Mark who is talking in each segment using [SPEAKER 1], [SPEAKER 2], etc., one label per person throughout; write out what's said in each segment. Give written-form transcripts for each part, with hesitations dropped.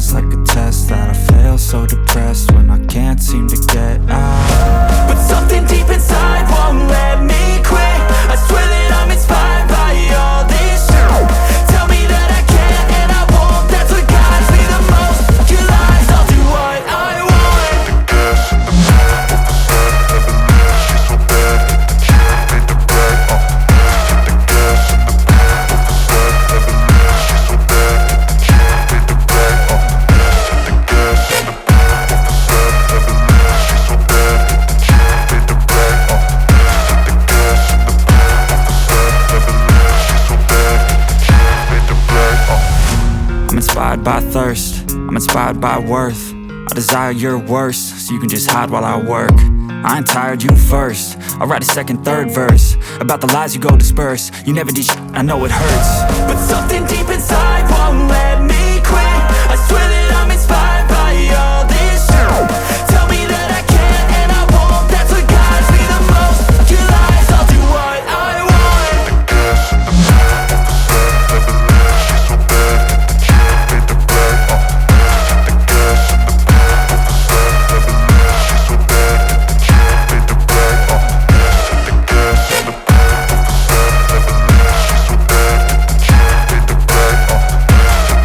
[SPEAKER 1] almost like a test that I fail, so depressed when I can't seem to get out.
[SPEAKER 2] But something deep inside won't let me quit. I swear that I'm inspired by all this shit. Tell me that I can't and I won't. That's what guides me the most. Your lies, I'll do what I want.
[SPEAKER 3] The gas in the back of the sun, never leave, she's so bad. Can't beat the brag, the gas in the back of the sun, never leave, she's so bad. Can't beat the brag, the gas in the back of the sun, never leave, she's so bad. Can't beat the brag, the gas in the back of the sun, never leave, she's so bad. Can't beat the brag,
[SPEAKER 1] I'm inspired by thirst, I'm inspired by worth. I desire your worst, so you can just hide while I work. I ain't tired, you first. I'll write a second, third verse about the lies you go disperse. You never did shit, I know it hurts.
[SPEAKER 2] But something deep inside won't let me quit. I swear that I'm inspired by all this shit. Tell me that I can't and I won't. That's what guides me the most. Your lies, I'll do what I want.
[SPEAKER 3] the gas in the back of the sun, never leave, she's so bad. Can't beat the brag, the gas in the back of the sun, never leave, she's so bad. Can't beat the brag, the gas in the back of the sun, never leave, she's so bad. Can't beat the brag, the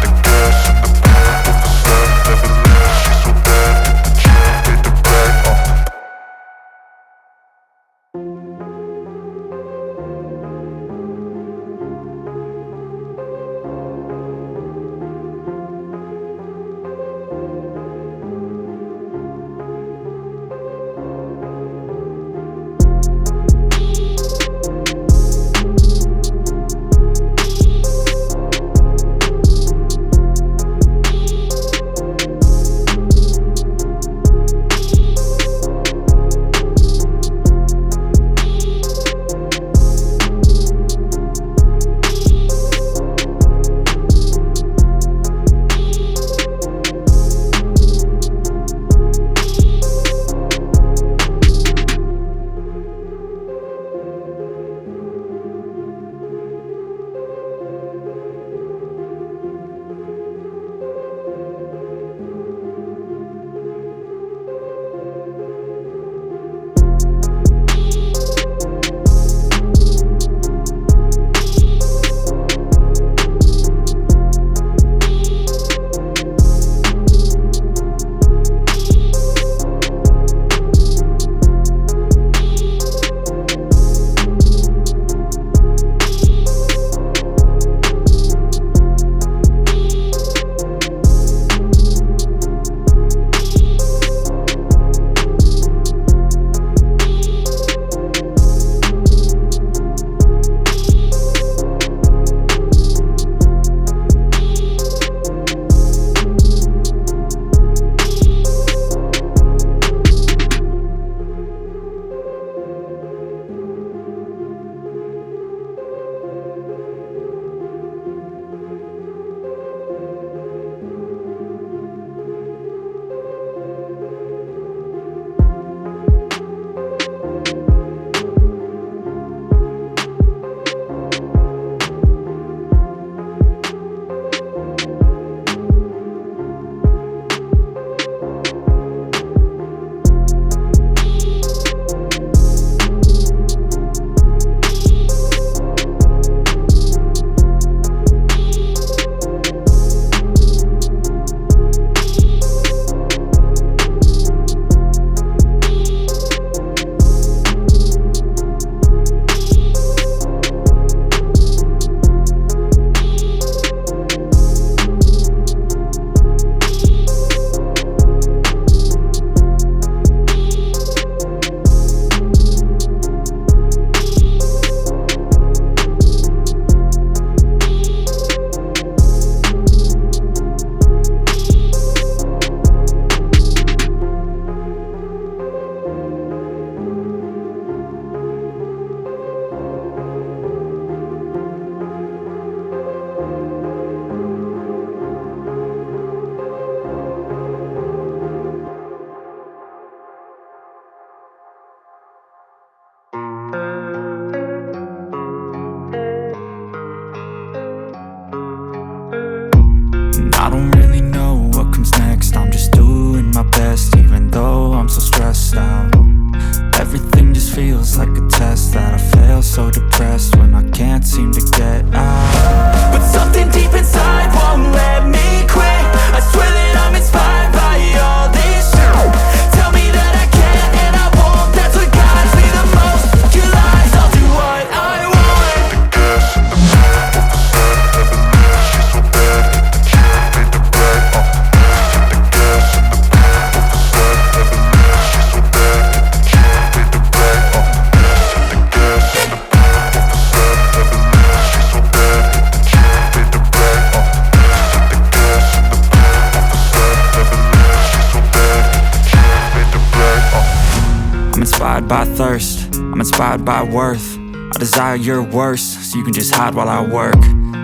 [SPEAKER 1] by thirst, I'm inspired by worth. I desire your worst, so you can just hide while I work.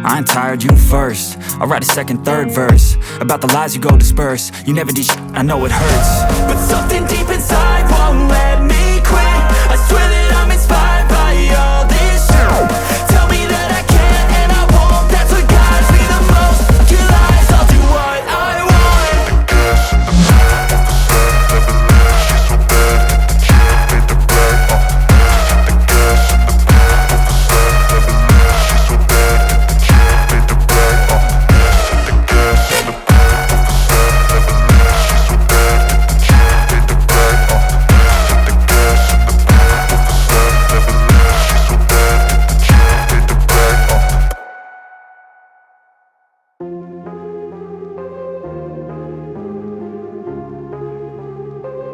[SPEAKER 1] I ain't tired, you first. I'll write a second, third verse about the lies you go disperse. You never did shit, I know it hurts,
[SPEAKER 2] but something deep inside won't let me quit. I swear that I'm inspired by all this shit. Tell me that I can't and I won't. That's what guides me the most. Your lies, I'll do what I want.
[SPEAKER 3] The gas in the back of the set, never leave. She's so bad, hit the gym, made the bag. The gas in the back of the set, never leave. She's so bad, hit the gym, made the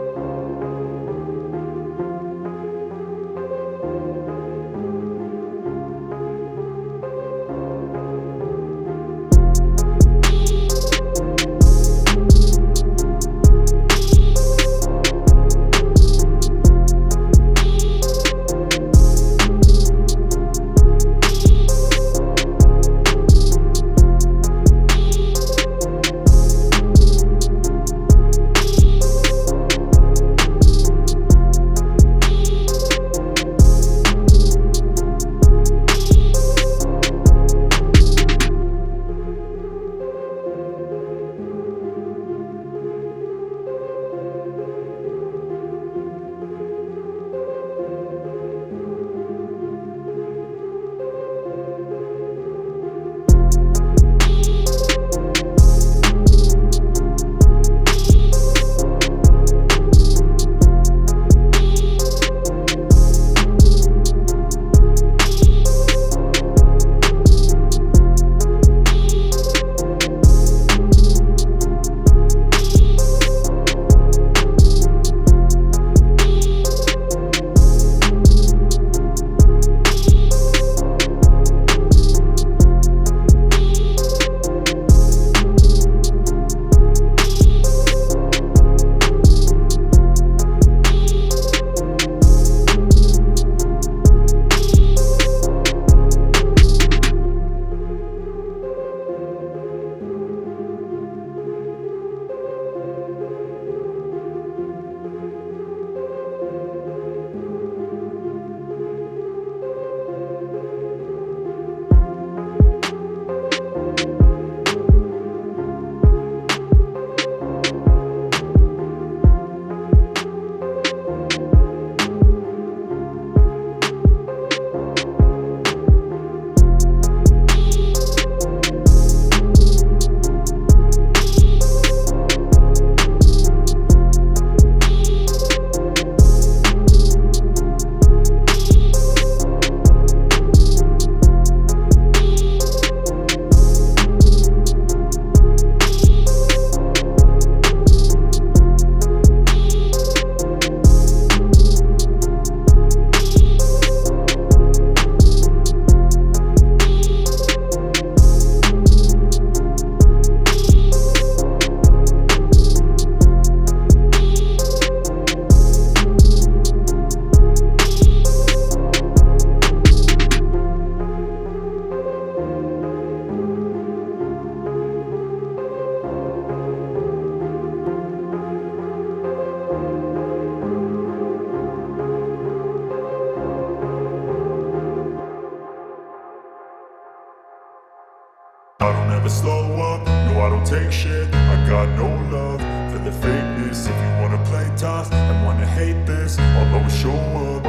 [SPEAKER 3] bag. The gas in the back of the set, never leave. She's so bad, hit the gym, made the bag. The gas in the back of the set, never leave. She's so bad, hit the gym, made the bag.
[SPEAKER 4] I don't ever slow up, no I don't take shit. I got no love for the fakeness. If you wanna play tough and wanna hate this, I'll always show up.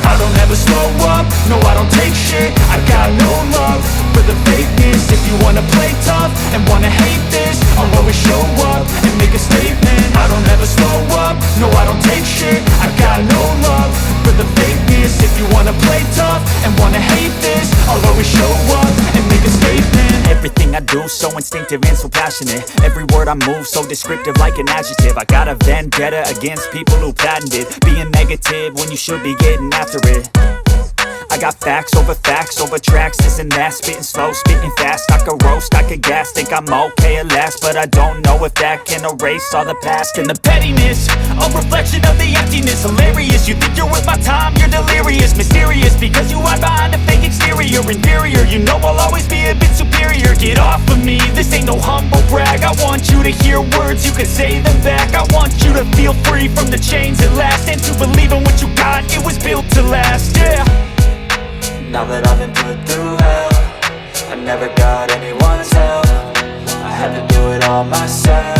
[SPEAKER 2] I don't ever slow up, no I don't take shit. I got no love for the fakeness. If you wanna play tough and wanna hate this, I'll always show up and make a statement. I don't ever slow up, no I don't take shit. I got no love for the fakeness. If you wanna play tough and wanna hate this, I'll always show up and make a statement.
[SPEAKER 1] Everything I do so instinctive and so passionate. Every word I move so descriptive like an adjective. I got a vendetta against people who patented being negative when you should be getting after it. I I got facts over tracks, this and that. Spitting slow, spitting fast, I could roast, I could gas. Think I'm okay at last, but I don't know if that can erase all the past. And the pettiness, a reflection of the emptiness. Hilarious, you think you're worth my time, you're delirious. Mysterious, because you hide behind a fake exterior. Inferior, you know I'll always be a bit superior. Get off of me, this ain't no humble brag. I want you to hear words, you can say them back. I want you to feel free from the chains at last, and to believe in what you got, it was built to last, yeah.
[SPEAKER 2] Now that I've been put through hell, I never got anyone's help, I had to do it all myself.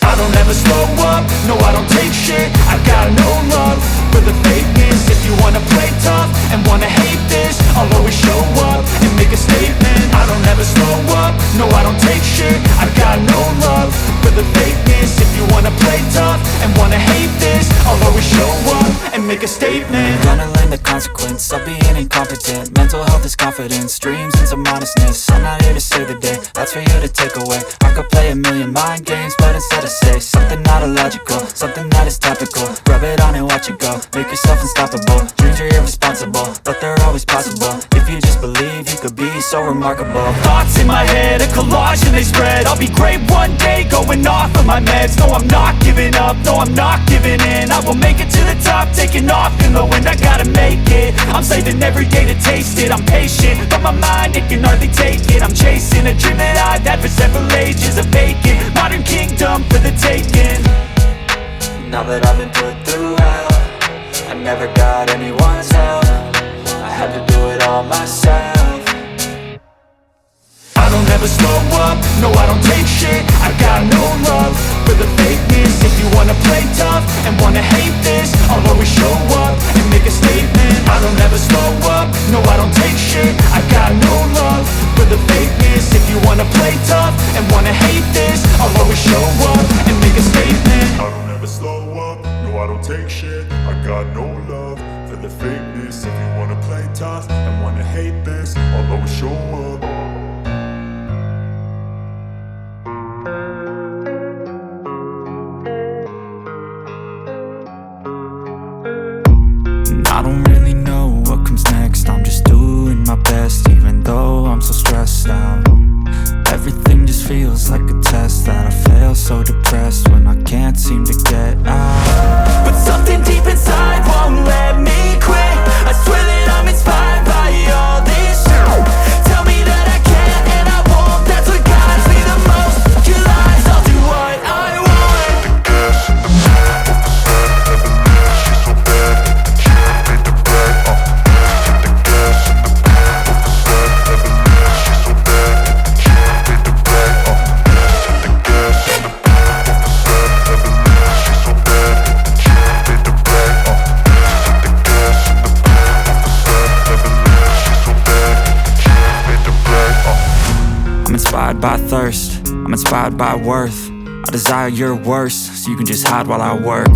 [SPEAKER 2] I don't ever slow up, no I don't take shit. I got no love for the fakeness. If you wanna play tough and wanna hate this, I'll always show up and make a statement. I don't ever slow up, no I don't take shit. I got no love for the fakeness. If you wanna play tough and wanna hate this, I'll always show up and make a statement.
[SPEAKER 1] Gonna learn the consequence of being incompetent. Mental health is confidence, dreams and some honestness. I'm not here to save the day, that's for you to take away. I could play a million mind games, but instead I say something not illogical, something that is topical. Rub it on and watch it go, make yourself unstoppable. Dreams are irresponsible, but they're always possible. If you just believe, you could be so remarkable.
[SPEAKER 2] Thoughts in my head, a collage and they spread. I'll be great one day, going off of my meds. No, I'm not giving up, no, I'm not giving in. I will make it to the top, taking off in the wind. I gotta make it, I'm saving every day to taste it. I'm patient, but my mind, it can hardly take it. I'm chasing a dream that I've had for several ages. A vacant, modern kingdom for the taking.
[SPEAKER 1] Now that I've been put through hell, I never got anyone's help, I had to do it all myself.
[SPEAKER 2] I don't ever slow up, no I don't take shit. I got no love for the fakeness. If you wanna play tough and wanna hate this, I'll always show up and make a statement. I don't ever slow up, no I don't take shit. I got no love for the fakeness. If you wanna play tough and wanna hate this, I'll always show up and make a statement.
[SPEAKER 4] I don't ever slow up, no I don't take shit. I got no love for the fakeness. If you wanna play tough and wanna hate this, I'll always show up.
[SPEAKER 1] I don't really know what comes next, I'm just doing my best, even though I'm so stressed out. Everything just feels like a test that I fail, so depressed when I can't seem to get out.
[SPEAKER 2] But something deep inside won't let me quit. I swear that I'm inspired by all this shit. Tell me that I can't and I won't, that's what guides me the most. Your lies, I'll do what I want.
[SPEAKER 3] The gas in the back of the sun, never leaves, she's so bad. She made the brag, hit the gas in the back of the sun, never leaves, she's so bad. She made the brag, hit the gas in the back of the sun, never leaves, she's so bad. She made the brag, hit the gas in the back of the sun, never leaves, she's so bad. She made the brag,
[SPEAKER 1] I'm inspired by thirst, I'm inspired by worth. I desire your worst, so you can just hide while I work.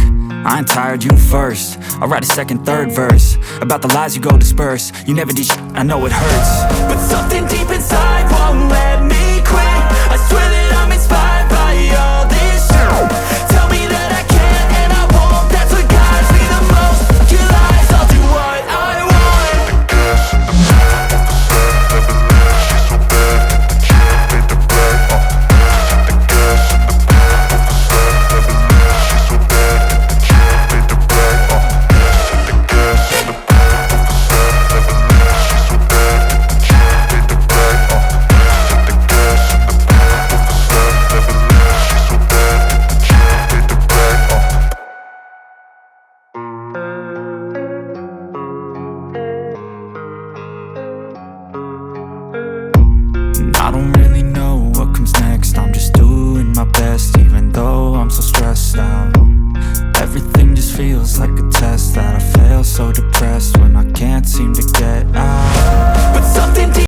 [SPEAKER 1] I ain't tired, you first. I'll write a second, third verse about the lies you go disperse. You never did shit, I know it hurts.
[SPEAKER 2] But something deep inside won't let me quit. I swear that I'm inspired by all this shit. Tell me that I can't and I won't, that's what guides me the most. Your lies, I'll do what I want.
[SPEAKER 3] the gas in the back of the sun, never leaves, she's so bad. She made the brag, hit the gas in the back of the sun, never leaves, she's so bad. She made the brag, hit the gas in the back of the sun, never leaves, she's so bad. She made the brag, hit the gas in the back of the sun, never leaves, she's so bad. She made the brag,
[SPEAKER 1] I don't really know what comes next, I'm just doing my best, even though I'm so stressed out. Everything just feels like a test that I fail, so depressed when I can't seem to get out.
[SPEAKER 2] But something deep